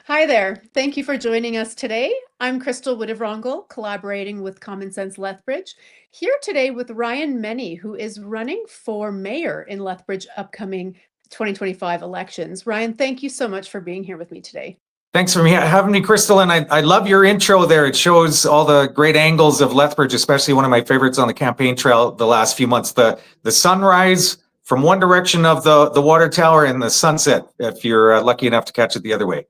Hi there. Thank you for joining us today. I'm Crystal Wittevrongle, collaborating with Common Sense Lethbridge, here today with Ryan Mennie, who is running for mayor in Lethbridge upcoming 2025 elections. Ryan, thank you so much for being here with me today. Thanks for having me, Crystal. And I love your intro there. It shows all the great angles of Lethbridge, especially one of my favorites on the campaign trail the last few months. The sunrise from one direction of the water tower and the sunset, if you're lucky enough to catch it the other way.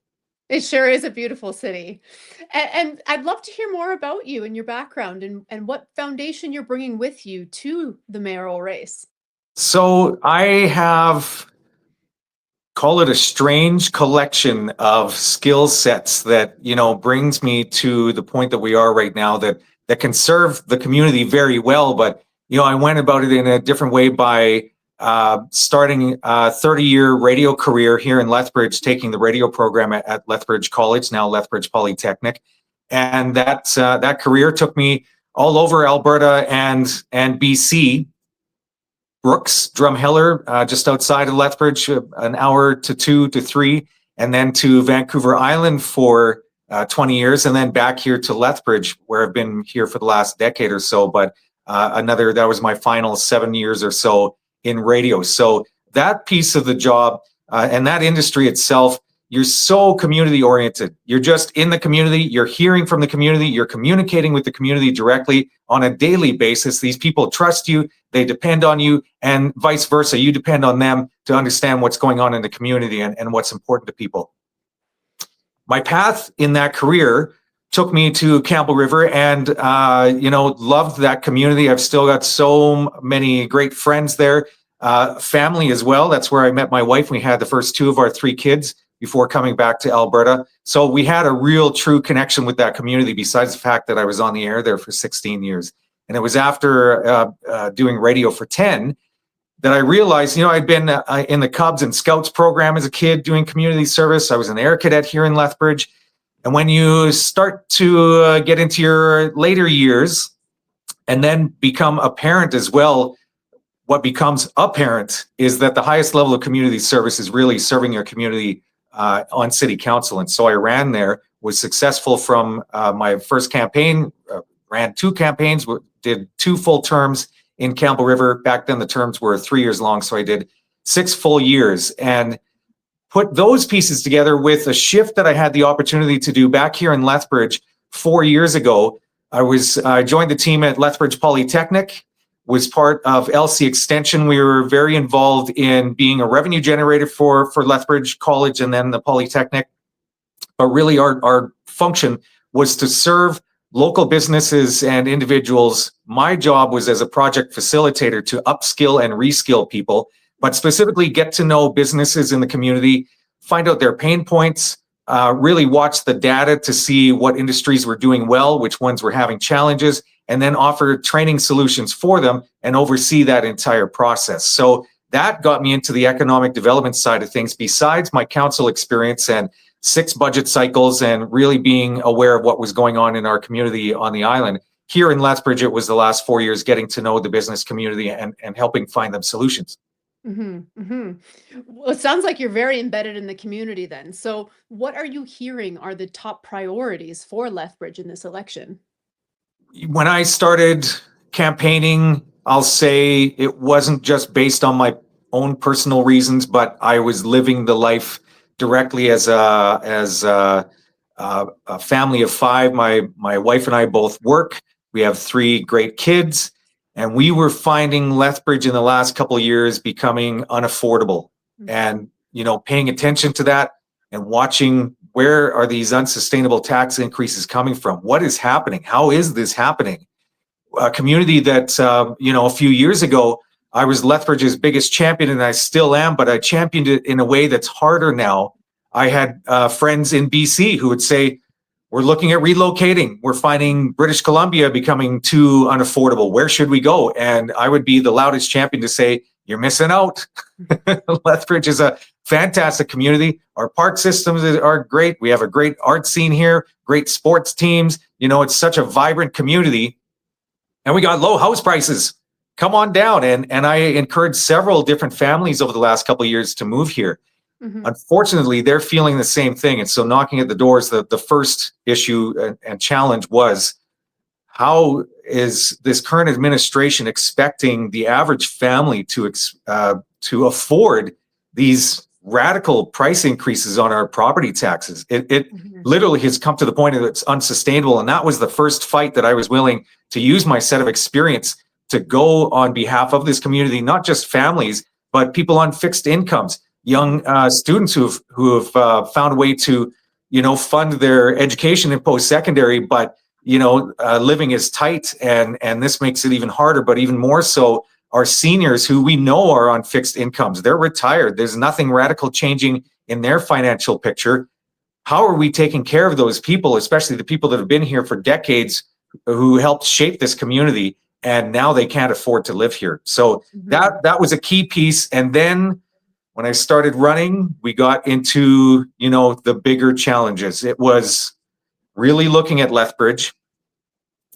It sure is a beautiful city. And I'd love to hear more about you and your background and what foundation you're bringing with you to the mayoral race. So I have, call it a strange collection of skill sets that, brings me to the point that we are right now that can serve the community very well. But, I went about it in a different way by starting a 30-year radio career here in Lethbridge, taking the radio program at Lethbridge College, now Lethbridge Polytechnic. And that career took me all over Alberta and BC. Brooks, Drumheller, just outside of Lethbridge, an hour to 2 to 3, and then to Vancouver Island for 20 years, and then back here to Lethbridge, where I've been here for the last decade or so. But that was my final 7 years or so in radio. So that piece of the job and that industry itself, you're so community oriented. You're just in the community, you're hearing from the community, you're communicating with the community directly on a daily basis. These people trust you, they depend on you, and vice versa. You depend on them to understand what's going on in the community and what's important to people. My path in that career took me to Campbell River and, loved that community. I've still got so many great friends there, family as well. That's where I met my wife. We had the first 2 of our 3 kids before coming back to Alberta. So we had a real true connection with that community, besides the fact that I was on the air there for 16 years. And it was after doing radio for 10 that I realized, I'd been in the Cubs and Scouts program as a kid doing community service. I was an air cadet here in Lethbridge. And when you start to get into your later years and then become a parent as well, what becomes apparent is that the highest level of community service is really serving your community on city council. And so I ran there, was successful from my first campaign, ran 2 campaigns, did 2 full terms in Campbell River. Back then the terms were 3 years long, so I did 6 full years and put those pieces together with a shift that I had the opportunity to do back here in Lethbridge 4 years ago. I joined the team at Lethbridge Polytechnic, was part of LC Extension. We were very involved in being a revenue generator for Lethbridge College and then the Polytechnic. But really our function was to serve local businesses and individuals. My job was as a project facilitator to upskill and reskill people, but specifically get to know businesses in the community, find out their pain points, really watch the data to see what industries were doing well, which ones were having challenges, and then offer training solutions for them and oversee that entire process. So that got me into the economic development side of things, besides my council experience and 6 budget cycles and really being aware of what was going on in our community on the island. Here in Lethbridge, it was the last 4 years getting to know the business community and helping find them solutions. Well, it sounds like you're very embedded in the community then. So what are you hearing are the top priorities for Lethbridge in this election? When I started campaigning, I'll say it wasn't just based on my own personal reasons, but I was living the life directly as a family of 5. My wife and I both work. We have 3 great kids, and we were finding Lethbridge in the last couple of years becoming unaffordable. And paying attention to that and watching, where are these unsustainable tax increases coming from? What is happening? How is this happening? A community that, a few years ago, I was Lethbridge's biggest champion, and I still am, but I championed it in a way that's harder now. I had friends in BC who would say, we're looking at relocating. We're finding British Columbia becoming too unaffordable. Where should we go? And I would be the loudest champion to say, you're missing out. Lethbridge is a fantastic community. Our park systems are great. We have a great art scene here, great sports teams. It's such a vibrant community. And we got low house prices. Come on down. And I encouraged several different families over the last couple of years to move here. Mhm. Unfortunately, they're feeling the same thing. And so knocking at the doors, the first issue and challenge was, how is this current administration expecting the average family to afford these radical price increases on our property taxes? It Mhm. literally has come to the point that it's unsustainable. And that was the first fight that I was willing to use my set of experience to go on behalf of this community, not just families, but people on fixed incomes, young Mhm. students who have found a way to, fund their education in post-secondary, but living is tight, and this makes it even harder. But even more so, our seniors who we know are on fixed incomes, they're retired. There's nothing radical changing in their financial picture. How are we taking care of those people, especially the people that have been here for decades, who helped shape this community, and now they can't afford to live here? So Mhm. that was a key piece. And then when I started running, we got into the bigger challenges. It was really looking at Lethbridge.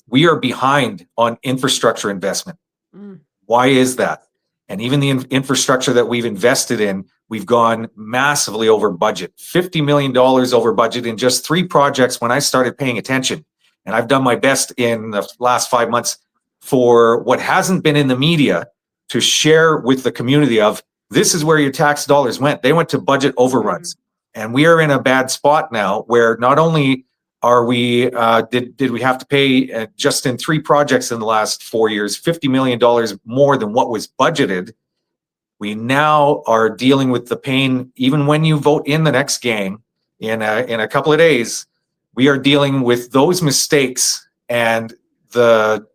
We are behind on infrastructure investment. Mm. Why is that? And even the infrastructure that we've invested in, we've gone massively over budget, $50 million over budget in just 3 projects when I started paying attention. And I've done my best in the last 5 months for what hasn't been in the media to share with the community of, this is where your tax dollars went. They went to budget Mm. overruns. And we are in a bad spot now where not only are we did we have to pay just in 3 projects in the last 4 years $50 million more than what was budgeted. We now are dealing with the pain. Even when you vote in the next gang in a couple of days, we are dealing with those mistakes, and the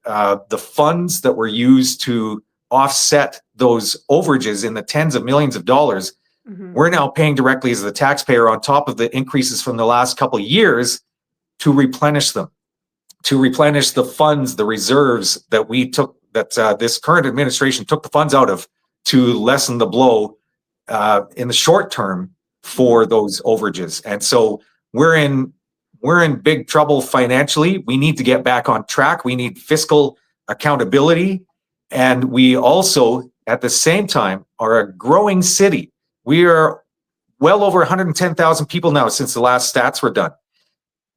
funds that were used to offset those overages in the tens of millions of dollars, Mhm. we're now paying directly as the taxpayer on top of the increases from the last couple of years to replenish them, to replenish the funds, the reserves that we took, that this current administration took the funds out of, to lessen the blow in the short term for Mhm. those overages. And so we're in we're in big trouble financially. We need to get back on track. We need fiscal accountability, and we also, at the same time, are a growing city. We are well over 110,000 people now since the last stats were done.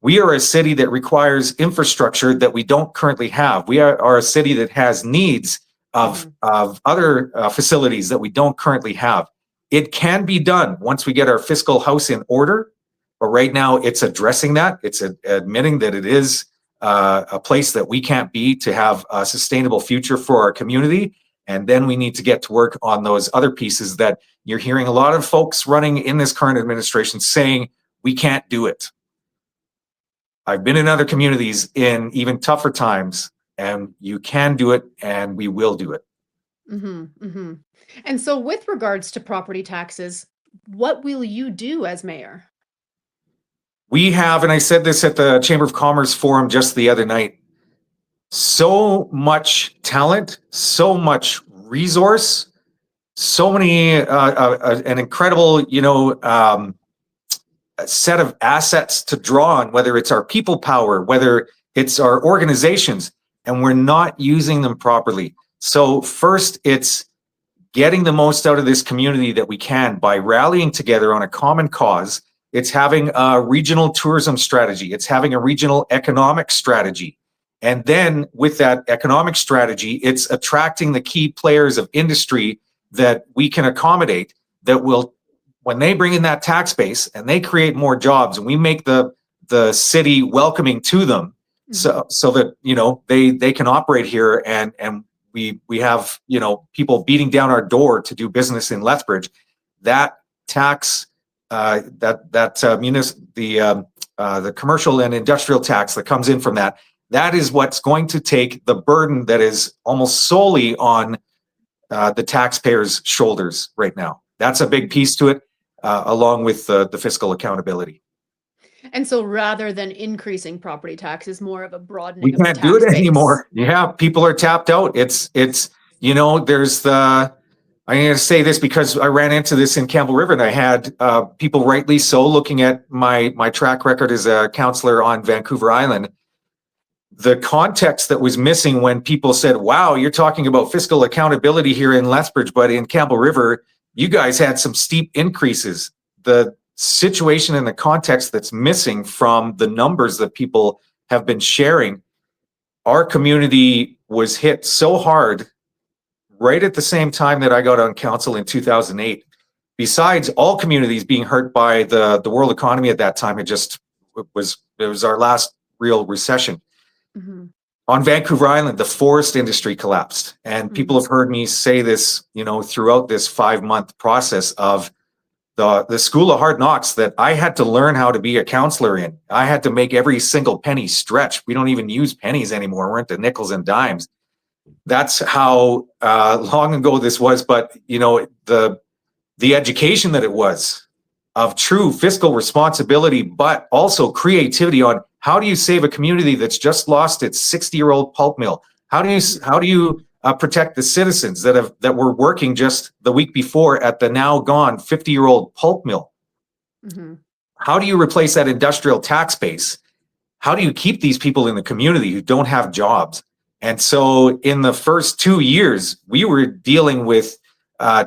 We are a city that requires infrastructure that we don't currently have. We are a city that has needs of, Mhm. of other facilities that we don't currently have. It can be done once we get our fiscal house in order. But right now, it's addressing that. It's admitting that it is a place that we can't be to have a sustainable future for our community. And then we need to get to work on those other pieces that you're hearing a lot of folks running in this current administration saying, we can't do it. I've been in other communities in even tougher times, and you can do it, and we will do it. Mhm. Mhm. And so with regards to property taxes, what will you do as mayor? We have, and I said this at the Chamber of Commerce Forum just the other night, so much talent, so much resource, so many, an incredible, set of assets to draw on, whether it's our people power, whether it's our organizations, and we're not using them properly. So first, it's getting the most out of this community that we can by rallying together on a common cause. It's having a regional tourism strategy. It's having a regional economic strategy. And then with that economic strategy, it's attracting the key players of industry that we can accommodate, that will, when they bring in that tax base and they create more jobs, and we make the city welcoming to them, Mhm. so that they can operate here, and we have people beating down our door to do business in Lethbridge. That tax, the commercial and industrial tax that comes in from that, that is what's going to take the burden that is almost solely on the taxpayers' shoulders right now. That's a big Mhm. piece to it, along with the fiscal accountability. And so rather than increasing property taxes, more of a We broadening of the can't do it tax base. anymore. Yeah, people are tapped out. There's the, I'm going to say this because I ran into this in Campbell River, and I had people, rightly so, looking at my track record as a counselor on Vancouver Island. The context that was missing when people said, wow, you're talking about fiscal accountability here in Lethbridge, but in Campbell River, you guys had some steep increases. the situation and the context that's missing from the numbers that people have been sharing. Our community was hit so hard right at the same time that I got on council in 2008. Besides all communities being hurt by the world economy at that time, it was our last real recession. Mhm. On Vancouver Island, the forest industry collapsed. And people Mhm. have heard me say this, throughout this 5-month process of the School of Hard Knocks that I had to learn how to be a counselor in. I had to make every single penny stretch. We don't even use pennies anymore. We're into nickels and dimes. That's how long ago this was. But, the education that it was of true fiscal responsibility, but also creativity on how do you save a community that's just lost its 60-year-old pulp mill? How do you protect the citizens that were working just the week before at the now gone 50-year-old pulp mill? Mhm. How do you replace that industrial tax base? How do you keep these people in the community who don't have jobs? And so in the first 2 years, we were dealing with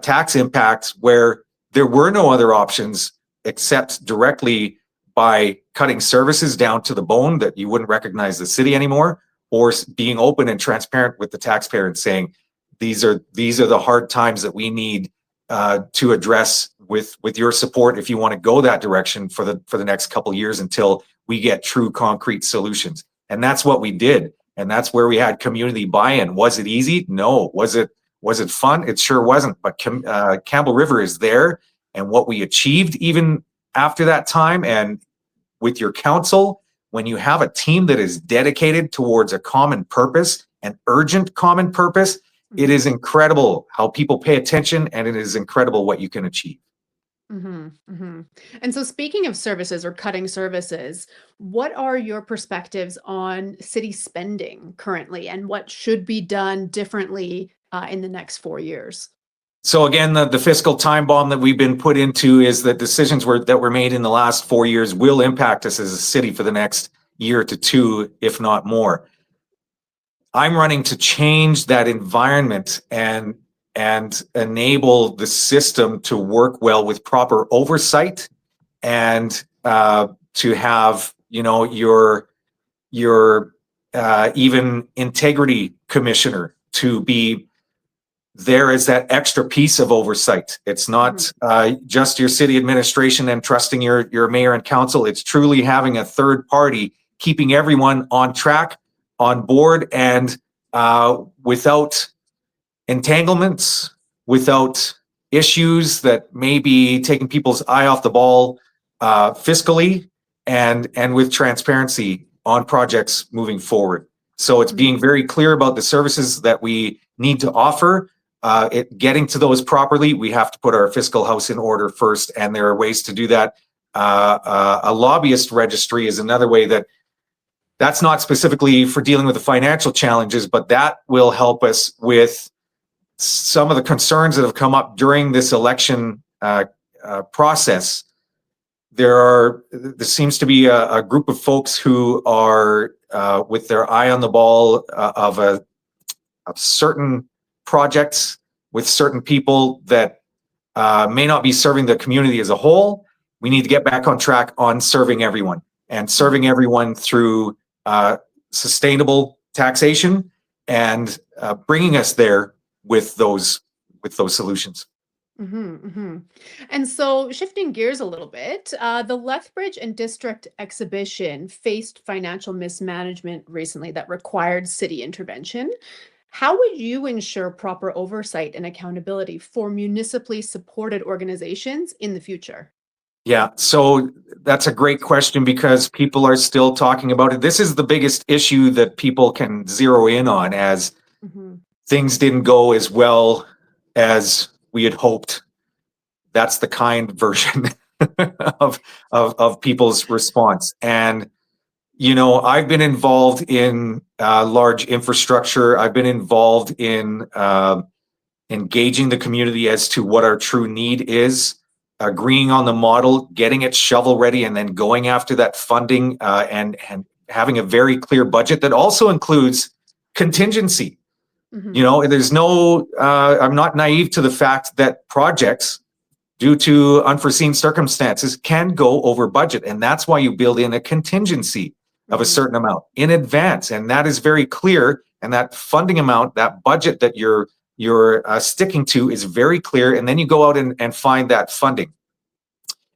tax impacts where there were no other options except directly by cutting services down to the bone that you wouldn't recognize the city anymore, or being open and transparent with the taxpayer and saying, these are the hard times that we need to address with your support if you want to go that direction for the next couple of years until we get true concrete solutions. And that's what we did. And that's where we had community buy-in. Was it easy? No. Was it fun? It sure wasn't. But Campbell River is there. And what we achieved even after that time, and with your council, when you have a team that is dedicated towards a common purpose, an urgent common purpose, it Mhm. is incredible how people pay attention, and it is incredible what you can achieve. Mhm. Mhm. And so speaking of services or cutting services, what are your perspectives on city spending currently and what should be done differently in the next 4 years? So again, the fiscal time bomb that we've been put into is that decisions that were made in the last 4 years will impact us as a city for the next year to two, if not more. I'm running to change that environment and enable the system to work well with proper oversight, and to have your even integrity commissioner to be there as that extra piece of oversight. It's Mhm. not just your city administration and trusting your mayor and council. It's truly having a third party keeping everyone on track, on board, and without entanglements, without issues that may be taking people's eye off the ball fiscally, and with transparency on projects moving forward. So it's being Mhm. very clear about the services that we need to offer. Getting to those properly, we have to put our fiscal house in order first, and there are ways to do that. A lobbyist registry is another way that's not specifically for dealing with the financial challenges, but that will help us with some of the concerns that have come up during this election process. There seems to be a group of folks who are with their eye on the ball of certain projects with certain people that may not be serving the community as a whole. We need to get back on track on serving everyone, and serving Mhm. everyone through sustainable taxation, and bringing us there with those solutions. Mhm. Mhm. And so, shifting gears a little bit, the Lethbridge and District exhibition faced financial mismanagement recently that required city intervention. How would you ensure proper oversight and accountability for municipally supported organizations in the future? Yeah, so that's a great question because people are still talking about it. This is the biggest issue that people can zero in on, as Mhm. things didn't go as well as we had hoped. That's the kind version of people's response. And I've been involved in large infrastructure. I've been involved in engaging the community as to what our true need is, agreeing on the model, getting it shovel ready, and then going after that funding, and having a very clear budget that also includes contingency. Mhm. There's no. I'm not naive to the fact that projects due to unforeseen circumstances, can go over budget. And that's why you build in a contingency of a Mhm. certain amount in advance. And that is very clear. And that funding amount, that budget that you're sticking to is very clear. And then you go out and find that funding.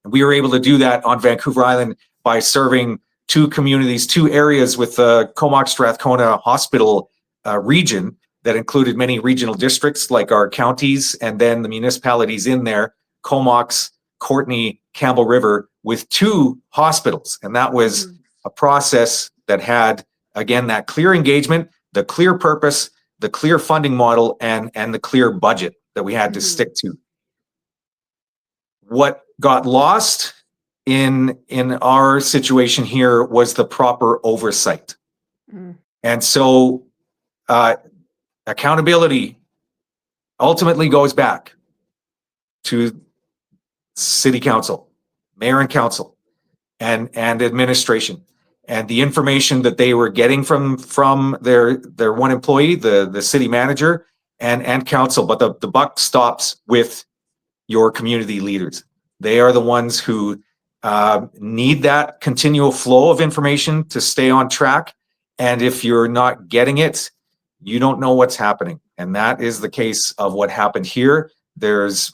And we were able to do that on Vancouver Island by serving two communities, two areas with the Comox Strathcona Hospital region that included many regional districts like our counties and then the municipalities in there, Comox, Courtenay, Campbell River, with two hospitals. And that was Mhm. a process that had, again, that clear engagement, the clear purpose, the clear funding model, and the clear budget that we had to Mhm. stick to. What got lost in our situation here was the proper oversight. Mm. And so uh, accountability ultimately goes back to city council, mayor and council, and administration. And the information that they were getting from their one employee, the city manager, and council. But the buck stops with your community leaders. They are the ones who need that continual flow of information to stay on track. And if you're not getting it, you don't know what's happening. And that is the case of what happened here. There's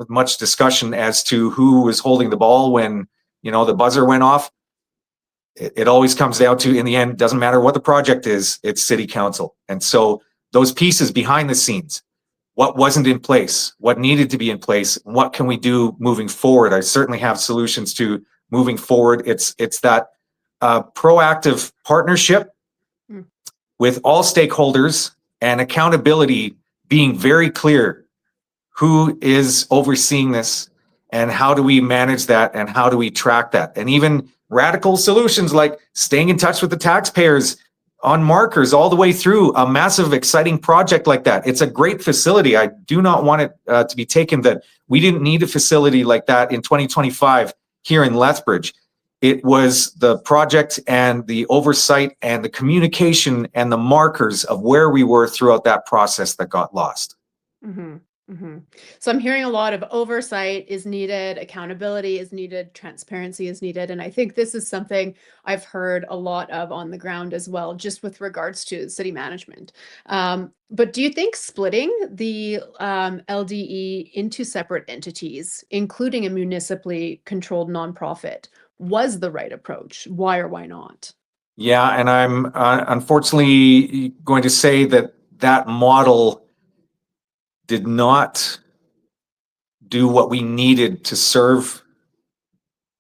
much discussion as to who was holding the ball when, the buzzer went off. It always comes down to, in the end, doesn't matter what the project is, it's city council. And so those pieces behind the scenes, what wasn't in place, what needed to be in place, what can we do moving forward? I certainly have solutions to moving forward. It's that proactive partnership Mm. with all stakeholders and accountability being very clear. Who is overseeing this and how do we manage that and how do we track that? And even radical solutions like staying in touch with the taxpayers on markers all the way through a massive, exciting project like that. It's a great facility. I do not want it to be taken that we didn't need a facility like that in 2025 here in Lethbridge. It was the project and the oversight and the communication and the markers of where we were throughout that process that got lost. Mhm. Mhm. So I'm hearing a lot of oversight is needed, accountability is needed, transparency is needed, and I think this is something I've heard a lot of on the ground as well, just with regards to city management. But do you think splitting the LDE into separate entities, including a municipally controlled nonprofit, was the right approach? Why or why not? Yeah, and I'm unfortunately going to say that that model did not do what we needed to serve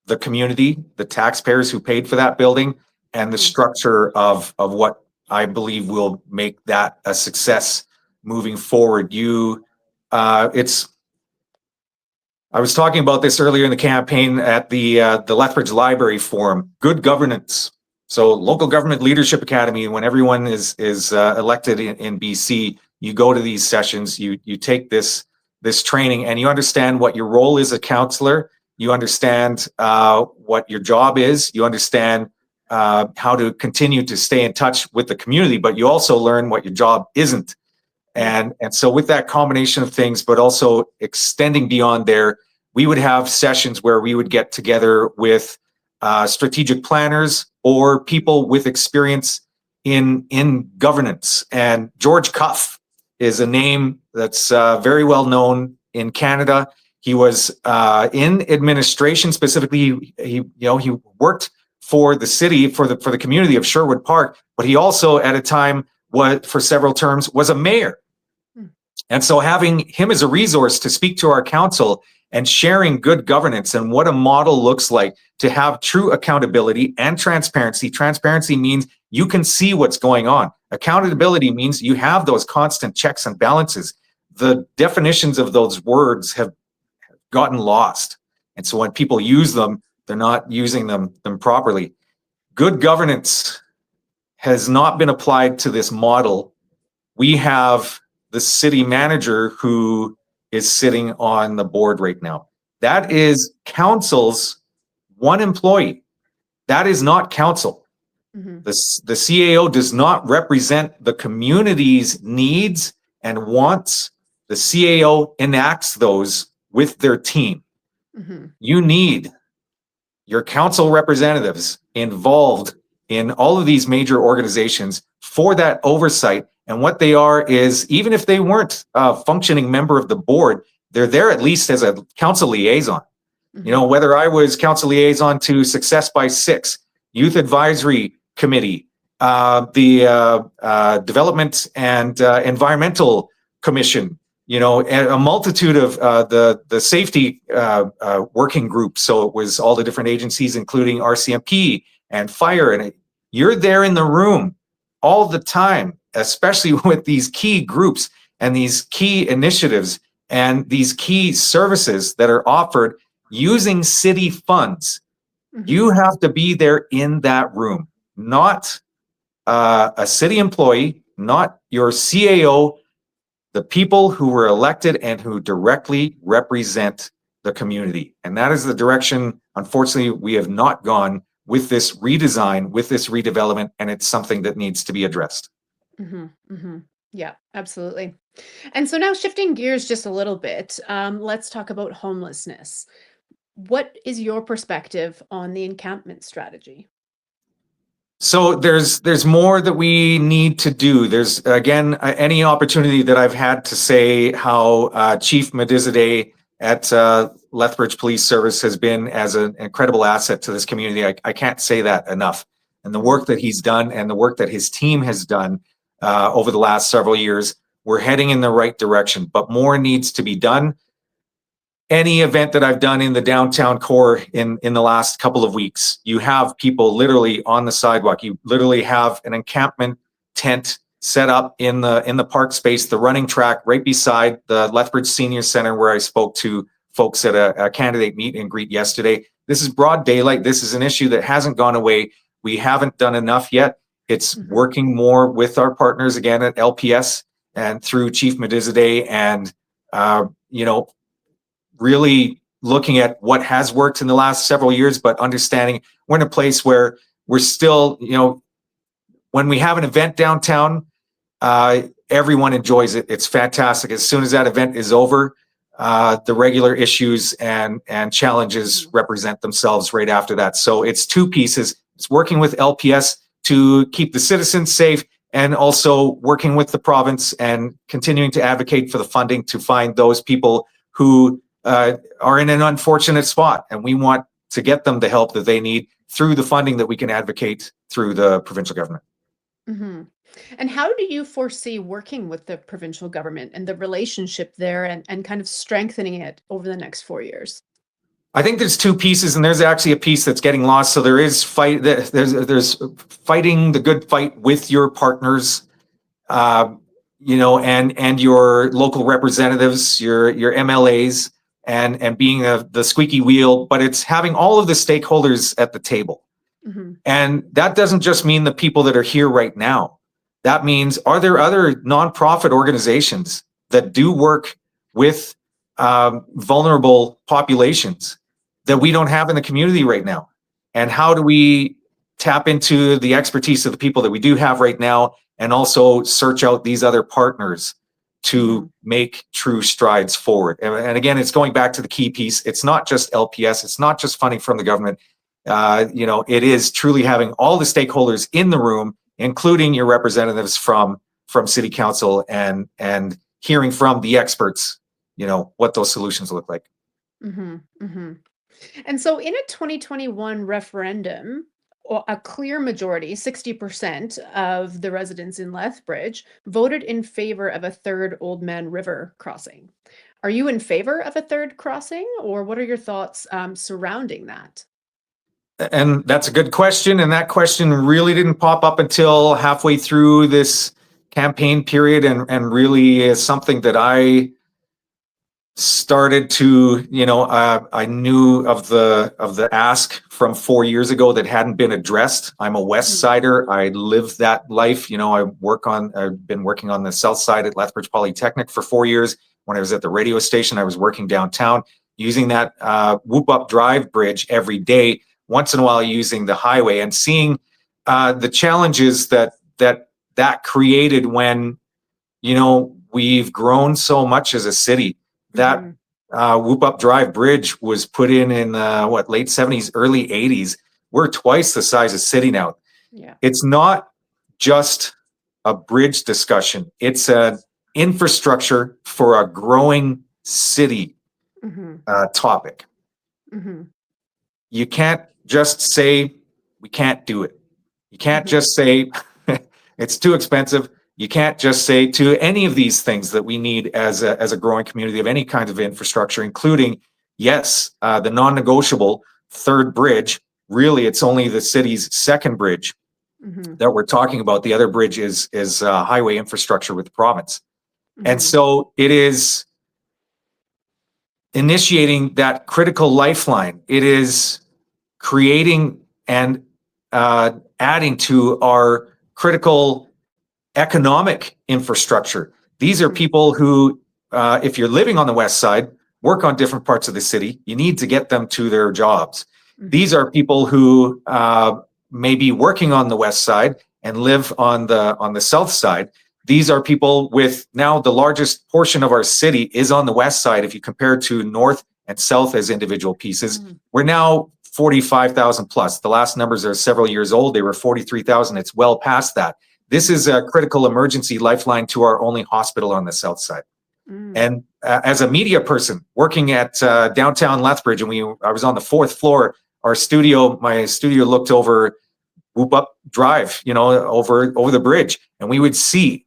the community, the taxpayers who paid for that building, and the Mhm. structure of what I believe will make that a success moving forward. It's I was talking about this earlier in the campaign at the Lethbridge Library Forum. Good governance. So local government leadership academy. When everyone is elected in BC, you go to these sessions. You take this training, and you understand what your role is as a councillor. You understand what your job is. You understand how to continue to stay in touch with the community, but you also learn what your job isn't. Mm. And so with that combination of things, but also extending beyond there, we would have sessions where we would get together with strategic planners or people with experience in governance. And George Cuff is a name that's very well known in Canada. He was in administration specifically. He worked for the city, for the community of Sherwood Park, but he also at a time was, for several terms, was a mayor. Mm. And so having him as a resource to speak to our council and sharing good governance and what a model looks like to have true accountability and transparency. Transparency means you can see what's going on. Accountability means you have those constant checks and balances. The definitions of those words have gotten lost. And so when people use them, they're not using them properly. Good governance has not been applied to this model. We have the city manager who is sitting on the board right now. That is council's one employee. That is not council. Mhm. The CAO does not represent the community's needs and wants. The CAO enacts those with their team. Mhm. You need your council representatives involved in all of these major organizations for that oversight. And what they are is, even if they weren't a functioning member of the board, they're there at least as a council liaison. Mhm. Whether I was council liaison to Success by Six, Youth Advisory Committee, the Development and Environmental Commission, and a multitude of the safety working groups. So it was all the different agencies, including RCMP and fire. And you're there in the room all the time, especially with these key groups and these key initiatives and these key services that are offered using city funds. You Mhm. have to be there in that room, not a city employee, not your CAO, the people who were elected and who directly represent the community. And that is the direction, unfortunately, we have not gone with this redesign, with this redevelopment, and it's something that needs to be addressed. Mhm. Mhm. Yeah, absolutely. And so now shifting gears just a little bit, let's talk about homelessness. What is your perspective on the encampment strategy? So there's more that we need to do. There's again any opportunity that I've had to say how Chief Medizade at Lethbridge Police Service has been as an incredible asset to this community. I can't say that enough. And the Mhm. work that he's done and the work that his team has done over the last several years, we're heading in the right direction. But more needs to be done. Any event that I've done in the downtown core in the last couple of weeks, you have people literally on the sidewalk. You literally have an encampment tent set up in the park space, the running track right beside the Lethbridge Senior Center, where I spoke to folks at a candidate meet and greet yesterday. This is broad daylight. This is an issue that hasn't gone away. We haven't done enough yet. It's Mhm. working more with our partners again at LPS and through Chief Medizade and uh, you know really looking at what has worked in the last several years, but understanding we're in a place where we're still, when we have an event downtown, everyone enjoys it. It's fantastic. As soon as that event is over, the regular issues and challenges Mhm. represent themselves right after that. So it's two pieces. It's working with LPS to keep the citizens safe and also working with the province and continuing to advocate for the funding to find those people who are in an unfortunate spot. And we want to get them the help that they need through the funding that we can advocate through the provincial government. Mhm. And how do you foresee working with the provincial government and the relationship there and kind of strengthening it over the next 4 years? I think there's two pieces, and there's actually a piece that's getting lost. So there is fight. There's fighting the good fight with your partners, and your local representatives, your MLAs, and being the squeaky wheel. But it's having all of the stakeholders at the table. Mhm. And that doesn't just mean the people that are here right now. That means, are there other nonprofit organizations that do work with vulnerable populations that we Mhm. don't have in the community right now? And how do we tap into the expertise of the people that we do have right now and also search out these other partners to Mhm. make true strides forward? And again, it's going back to the key piece. It's not just LPS, it's not just funding from the government. It is truly having all the stakeholders in the room, including your representatives from city council, and hearing from the experts, what those solutions look like. Mhm. Mhm. And so in a 2021 referendum, a clear majority, 60% of the residents in Lethbridge voted in favor of a third Old Man River crossing. Are you in favor of a third crossing, or what are your thoughts surrounding that? And that's a good question. And that question really didn't pop up until halfway through this campaign period, and really is something that I started to, I knew of the ask from 4 years ago that hadn't been addressed. I'm a West Mhm. Sider. I live that life. I've been working on the South Side at Lethbridge Polytechnic for 4 years. When I was at the radio station, I was working downtown using that Whoop Up Drive bridge every day, once in a while using the highway, and seeing the challenges that created when we've grown so much as a city. That Mhm. Whoop Up Drive Bridge was put in late 70s, early 80s. We're twice the size of city now. Yeah. It's not just a bridge discussion. It's an infrastructure for a growing city topic. You can't just say we can't do it. You can't just say it's too expensive. You can't just say to any of these things that we need as a growing community of any kind of infrastructure, including, yes, the non-negotiable third bridge. Really, it's only the city's second bridge that we're talking about. The other bridge is highway infrastructure with the province. And so it is initiating that critical lifeline. It is creating and adding to our critical economic infrastructure. These are people who, if you're living on the west side, work on different parts of the city, you need to get them to their jobs. These are people who may be working on the west side and live on the south side. These are people with now the largest portion of our city is on the west side. If you compare to north and south as individual pieces, we're now 45,000 plus. The last numbers are several years old. They were 43,000. It's well past that. This is a critical emergency lifeline to our only hospital on the south side. And as a media person working at downtown Lethbridge, and I was on the fourth floor, my studio looked over Whoop Up Drive, over the bridge, and we would see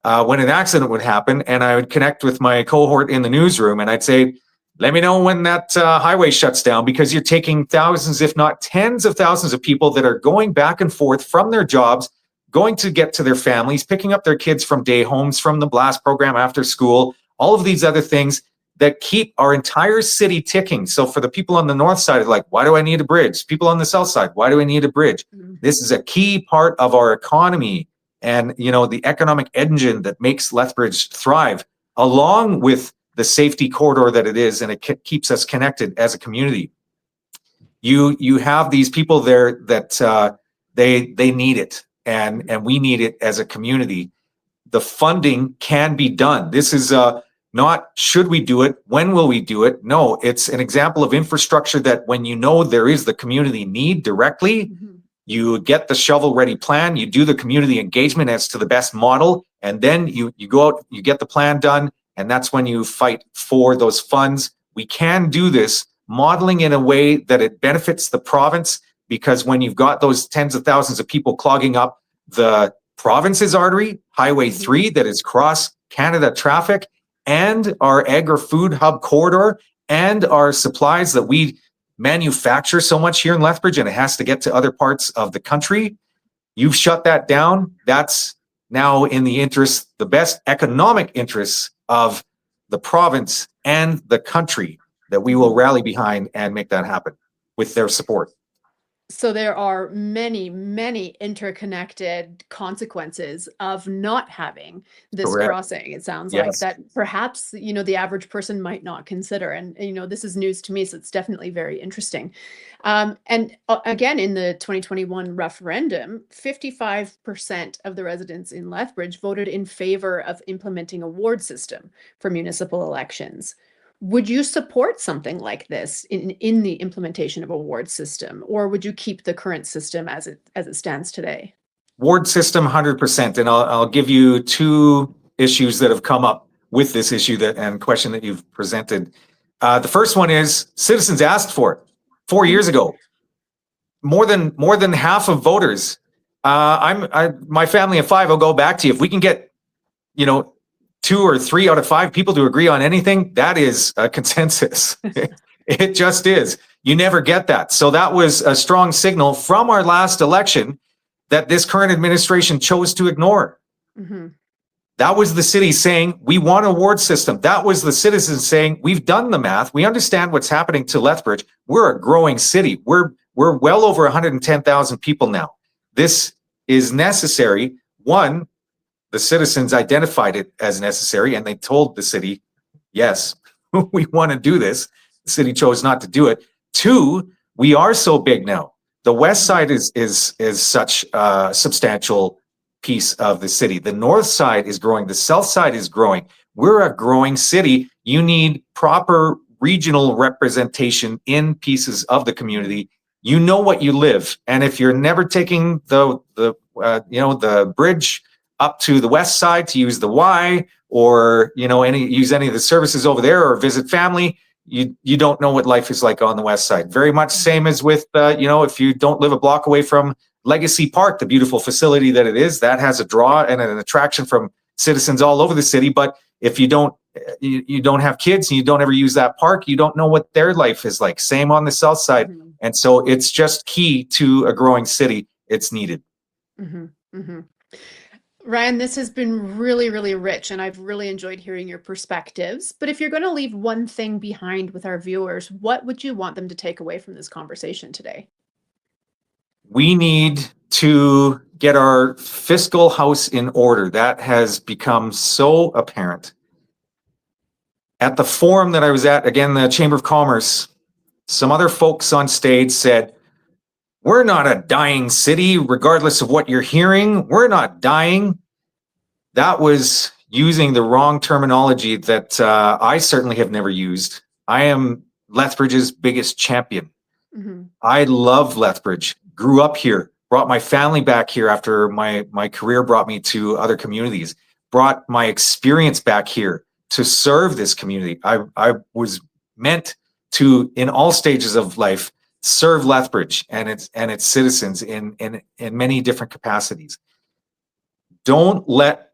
when an accident would happen, and I would connect with my cohort in the newsroom, and I'd say, let me know when that highway shuts down, because you're taking thousands, if not tens of thousands of people that are going back and forth from their jobs, going to get to their families, picking up their kids from day homes, from the BLAST program after school, all of these other things that keep our entire city ticking. So for the people on the north side, like, why do I need a bridge? People on the south side, why do I need a bridge? This is a key part of our economy and, the economic engine that makes Lethbridge thrive, along with the safety corridor that it is, and it keeps us connected as a community. You have these people there that they need it, and we need it as a community. The funding can be done. This is not should we do it, when will we do it? No, it's an example of infrastructure that when there is the community need directly, you get the shovel-ready plan, you do the community engagement as to the best model, and then you go out, you get the plan done, and that's when you fight for those funds. We can do this, modeling in a way that it benefits the province, because when you've got those tens of thousands of people clogging up the province's artery, Highway 3, that is cross-Canada traffic, and our agri-food hub corridor, and our supplies that we manufacture so much here in Lethbridge, and it has to get to other parts of the country. You've shut that down. That's now in the best economic interests of the province and the country, that we will rally behind and make that happen with their support. So there are many, many interconnected consequences of not having this Correct. Crossing. It sounds like Yes. that perhaps, the average person might not consider. And, this is news to me, so it's definitely very interesting. And again, in the 2021 referendum, 55% of the residents in Lethbridge voted in favor of implementing a ward system for municipal elections. Would you support something like this in the implementation of a ward system, or would you keep the current system as it stands today? Ward system, 100%. And I'll give you two issues that have come up with this issue and question that you've presented. The first one is citizens asked for it 4 years ago. More than half of voters. My family of five will go back to you. If we can get, 2 or 3 out of 5 people to agree on anything, that is a consensus. It just is. You never get that. So that was a strong signal from our last election that this current administration chose to ignore. That was the city saying, we want a ward system. That was the citizens saying, we've done the math. We understand what's happening to Lethbridge. We're a growing city. We're well over 110,000 people now. This is necessary. One, the citizens identified it as necessary, and they told the city, yes, we want to do this. The city chose not to do it. Two, we are so big now. The west side is such a substantial piece of the city. The north side is growing. The south side is growing. We're a growing city. You need proper regional representation in pieces of the community, you know what you live. And if you're never taking the bridge up to the west side to use the Y, or use any of the services over there, or visit family, you don't know what life is like on the west side. Very much same as with if you don't live a block away from Legacy Park, the beautiful facility that it is, that has a draw and an attraction from citizens all over the city. But if you don't have kids and you don't ever use that park, you don't know what their life is like. Same on the south side. Mm-hmm. And so it's just key to a growing city. It's needed. Mm-hmm. Mm-hmm. Ryan, this has been really, really rich, and I've really enjoyed hearing your perspectives. But if you're going to leave one thing behind with our viewers, what would you want them to take away from this conversation today? We need to get our fiscal house in order. That has become so apparent. At the forum that I was at, again, the Chamber of Commerce, some other folks on stage said, "We're not a dying city, regardless of what you're hearing. We're not dying." That was using the wrong terminology that I certainly have never used. I am Lethbridge's biggest champion. Mm-hmm. I love Lethbridge, grew up here, brought my family back here after my career brought me to other communities, brought my experience back here to serve this community. I was meant to, in all stages of life, serve Lethbridge and its citizens in many different capacities. Don't let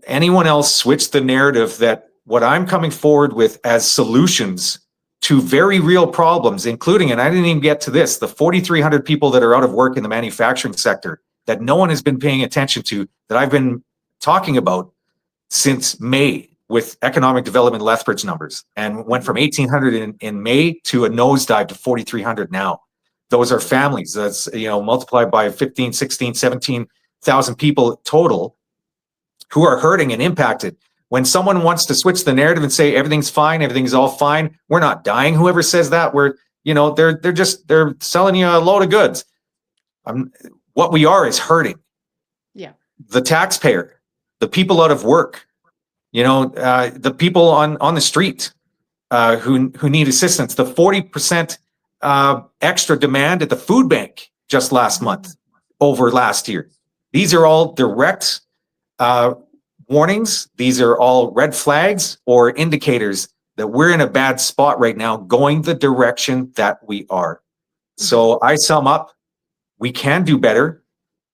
anyone else switch the narrative that what I'm coming forward with as solutions to very real problems, including, and I didn't even get to this, the 4,300 people that are out of work in the manufacturing sector that no one has been paying attention to, that I've been talking about since May with economic development Lethbridge numbers, and went from 1,800 in May to a nosedive to 4,300 now. Those are families. That's, multiplied by 15, 16, 17,000 people total who are hurting and impacted. When someone wants to switch the narrative and say everything's fine, everything's all fine, we're not dying. Whoever says that, they're selling you a load of goods. What we are is hurting. Yeah. The taxpayer, the people out of work, the people on the street who need assistance. The 40% extra demand at the food bank just last month over last year. These are all direct warnings. These are all red flags or indicators that we're in a bad spot right now, going the direction that we are. So I sum up, we can do better.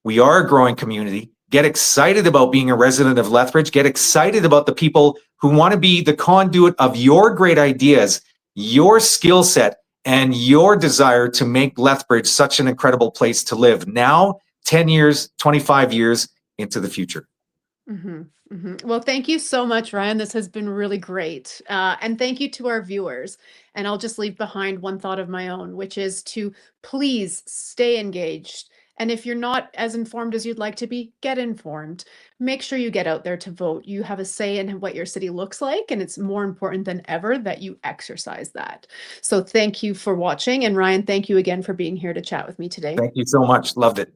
We are a growing community. Get excited about being a resident of Lethbridge. Get excited about the people who want to be the conduit of your great ideas, your skill set, and your desire to make Lethbridge such an incredible place to live now, 10 years, 25 years into the future. Mm-hmm. Mm-hmm. Well, thank you so much, Ryan. This has been really great. And thank you to our viewers. And I'll just leave behind one thought of my own, which is to please stay engaged. And if you're not as informed as you'd like to be, get informed. Make sure you get out there to vote. You have a say in what your city looks like, and it's more important than ever that you exercise that. So thank you for watching. And Ryan, thank you again for being here to chat with me today. Thank you so much. Loved it.